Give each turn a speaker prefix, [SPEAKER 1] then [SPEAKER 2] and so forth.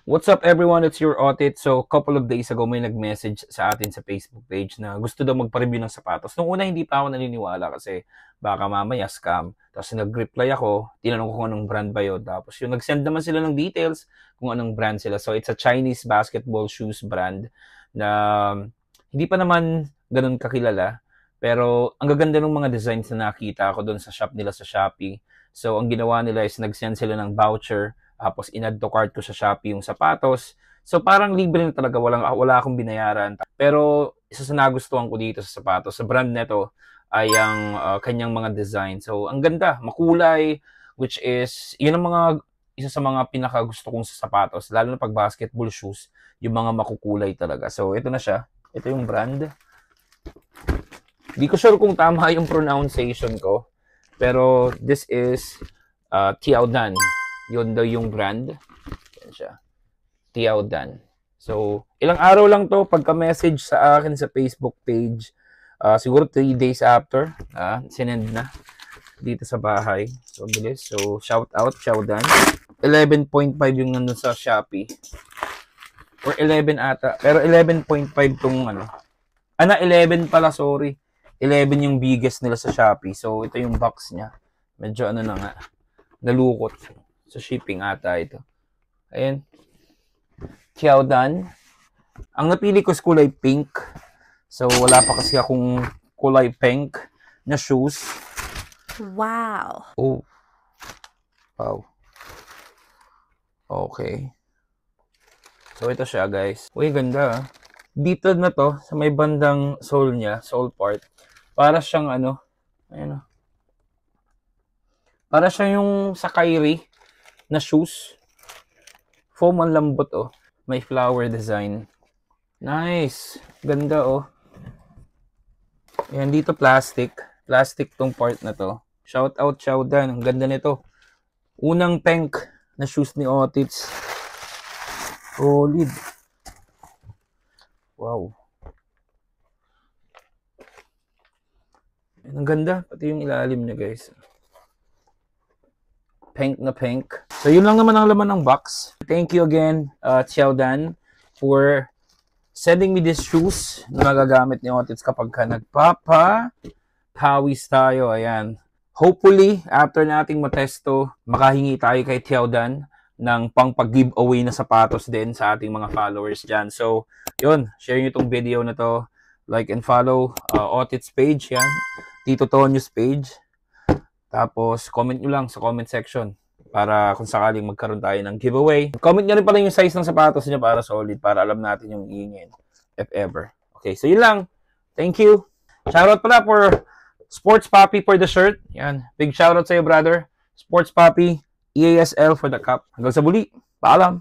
[SPEAKER 1] What's up everyone, it's your Otit. So, couple of days ago may nag-message sa atin sa Facebook page na gusto daw magpa-review ng sapatos. Nung una hindi pa ako naniniwala kasi baka mamaya scam. Tapos nag-reply ako, tinanong ko kung anong brand ba yun. Tapos yung nag-send naman sila ng details kung anong brand sila. So, it's a Chinese basketball shoes brand na hindi pa naman ganun kakilala. Pero ang gaganda ng mga designs na nakita ko doon sa shop nila sa Shopee. So, ang ginawa nila is nag-send sila ng voucher. Tapos in-add to cart ko sa Shopee yung sapatos. So parang libre na talaga, wala akong binayaran. Pero isa sa nagustuhan ko dito sa sapatos, sa brand nito ay ang kanyang mga design. So ang ganda, makulay, which is yun ang isa sa mga pinakagusto kong sa sapatos, lalo na pag basketball shoes, yung mga makukulay talaga. So ito na siya. Ito yung brand. Hindi ko sure kung tama yung pronunciation ko, pero this is Tiaodan. Yun daw yung brand. Yan siya. Tiaodan. So, ilang araw lang to pagka-message sa akin sa Facebook page. Siguro 3 days after. Sinend na dito sa bahay. So, bilis. So, shout out, Tiaodan. 11.5 yung nandun sa Shopee. Or 11 ata. Pero 11.5 tong 11 pala, sorry. 11 yung biggest nila sa Shopee. So, ito yung box niya. Medyo na nga. Nalukot. Sa shipping ata ito. Ayan. Tiaodan. Ang napili ko is kulay pink. So, wala pa kasi akong kulay pink na shoes.
[SPEAKER 2] Wow.
[SPEAKER 1] Oh. Wow. Okay. So, ito siya, guys. Uy, ganda. Dito na to, sa may bandang sole niya, sole part. Para siyang ayan o. Para siyang yung sa Kyrie na shoes. Foam ang lambot oh. May flower design. Nice. Ganda oh. Ayan dito plastic. Plastic tong part na to. Shout out Tiaodan. Ang ganda nito. Unang pink na shoes ni Otits. Solid. Wow. Ang ganda. Pati yung ilalim niya guys. Pink na pink. So, yun lang naman ang laman ng box. Thank you again, Tiaodan, for sending me these shoes na magagamit ni Otits kapag ka nagpapawis tayo. Ayan. Hopefully, after nating matesto, makahingi tayo kay Tiaodan ng pang-pag-giveaway na sapatos din sa ating mga followers dyan. So, yun. Share nyo itong video na to. Like and follow Otits page. Yan. Tito Tonyo's page. Tapos, comment nyo lang sa comment section para kung sakaling magkaroon tayo ng giveaway. Comment nyo rin pala yung size ng sapatos nyo para solid, para alam natin yung iingin, if ever. Okay, so yun lang. Thank you. Shoutout pala for Sports Papi for the shirt. Yan. Big shoutout sa'yo, brother. Sports Papi, EASL for the cup. Hanggang sa muli. Paalam.